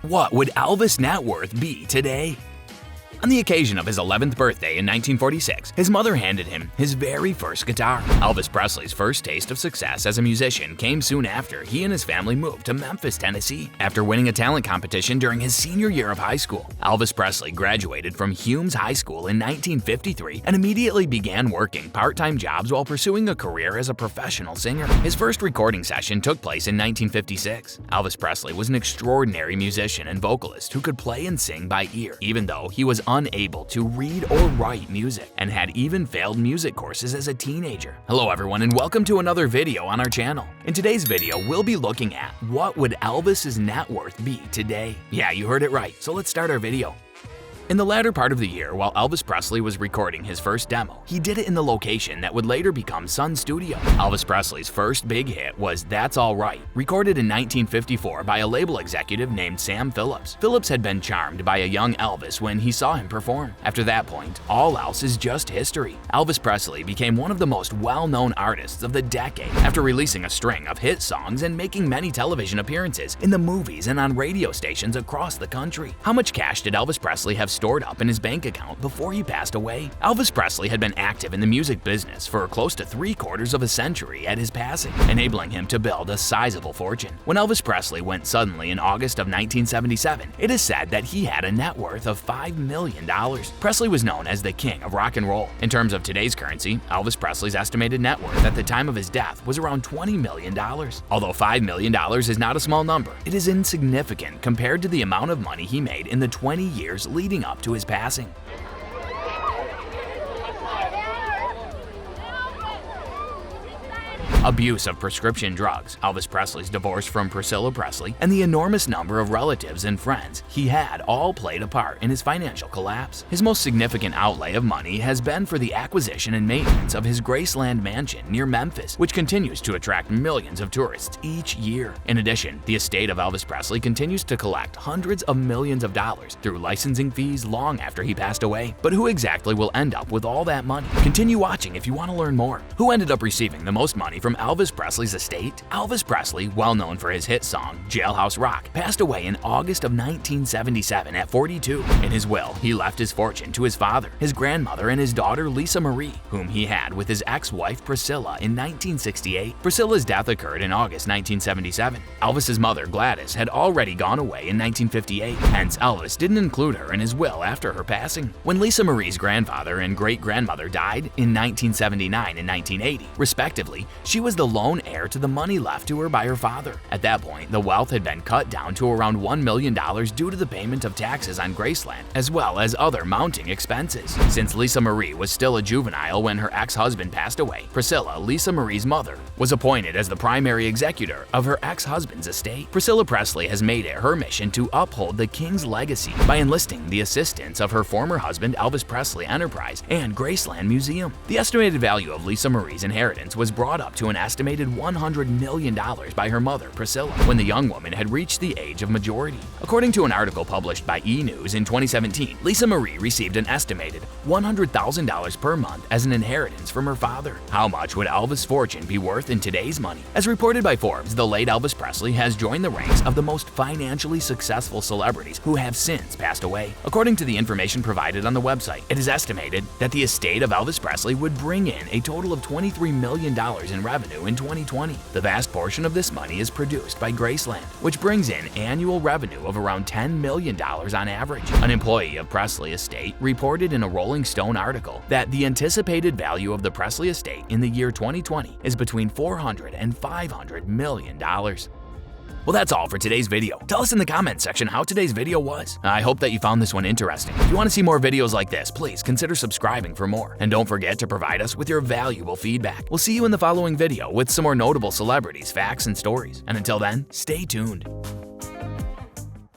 What would Elvis' net worth be today? On the occasion of his 11th birthday in 1946, his mother handed him his very first guitar. Elvis Presley's first taste of success as a musician came soon after he and his family moved to Memphis, Tennessee. After winning a talent competition during his senior year of high school, Elvis Presley graduated from Humes High School in 1953 and immediately began working part-time jobs while pursuing a career as a professional singer. His first recording session took place in 1956. Elvis Presley was an extraordinary musician and vocalist who could play and sing by ear, even though he was unable to read or write music, and had even failed music courses as a teenager. Hello everyone, and welcome to another video on our channel. In today's video, we'll be looking at what would Elvis's net worth be today. Yeah, you heard it right, so let's start our video. In the latter part of the year, while Elvis Presley was recording his first demo, he did it in the location that would later become Sun Studio. Elvis Presley's first big hit was That's All Right, recorded in 1954 by a label executive named Sam Phillips. Phillips had been charmed by a young Elvis when he saw him perform. After that point, all else is just history. Elvis Presley became one of the most well-known artists of the decade after releasing a string of hit songs and making many television appearances in the movies and on radio stations across the country. How much cash did Elvis Presley have stored up in his bank account before he passed away? Elvis Presley had been active in the music business for close to 3/4 of a century at his passing, enabling him to build a sizable fortune. When Elvis Presley went suddenly in August of 1977, it is said that he had a net worth of $5 million. Presley was known as the king of rock and roll. In terms of today's currency, Elvis Presley's estimated net worth at the time of his death was around $20 million. Although $5 million is not a small number, it is insignificant compared to the amount of money he made in the 20 years leading up to his passing. Abuse of prescription drugs, Elvis Presley's divorce from Priscilla Presley, and the enormous number of relatives and friends he had all played a part in his financial collapse. His most significant outlay of money has been for the acquisition and maintenance of his Graceland mansion near Memphis, which continues to attract millions of tourists each year. In addition, the estate of Elvis Presley continues to collect hundreds of millions of dollars through licensing fees long after he passed away. But who exactly will end up with all that money? Continue watching if you want to learn more. Who ended up receiving the most money from Elvis Presley's estate? Elvis Presley, well known for his hit song Jailhouse Rock, passed away in August of 1977 at 42. In his will, he left his fortune to his father, his grandmother, and his daughter Lisa Marie, whom he had with his ex-wife Priscilla in 1968. Priscilla's death occurred in August 1977. Elvis's mother Gladys had already gone away in 1958, hence Elvis didn't include her in his will after her passing. When Lisa Marie's grandfather and great-grandmother died in 1979 and 1980, respectively, she was the lone heir to the money left to her by her father. At that point, the wealth had been cut down to around $1 million due to the payment of taxes on Graceland, as well as other mounting expenses. Since Lisa Marie was still a juvenile when her ex-husband passed away, Priscilla, Lisa Marie's mother, was appointed as the primary executor of her ex-husband's estate. Priscilla Presley has made it her mission to uphold the king's legacy by enlisting the assistance of her former husband Elvis Presley Enterprise and Graceland Museum. The estimated value of Lisa Marie's inheritance was brought up to an estimated $100 million by her mother, Priscilla, when the young woman had reached the age of majority. According to an article published by E! News in 2017, Lisa Marie received an estimated $100,000 per month as an inheritance from her father. How much would Elvis' fortune be worth in today's money? As reported by Forbes, the late Elvis Presley has joined the ranks of the most financially successful celebrities who have since passed away. According to the information provided on the website, it is estimated that the estate of Elvis Presley would bring in a total of $23 million in revenue in 2020. The vast portion of this money is produced by Graceland, which brings in annual revenue of around $10 million on average. An employee of Presley Estate reported in a Rolling Stone article that the anticipated value of the Presley Estate in the year 2020 is between $400 and $500 million. Well, that's all for today's video. Tell us in the comments section how today's video was. I hope that you found this one interesting. If you want to see more videos like this, please consider subscribing for more. And don't forget to provide us with your valuable feedback. We'll see you in the following video with some more notable celebrities, facts, and stories. And until then, stay tuned.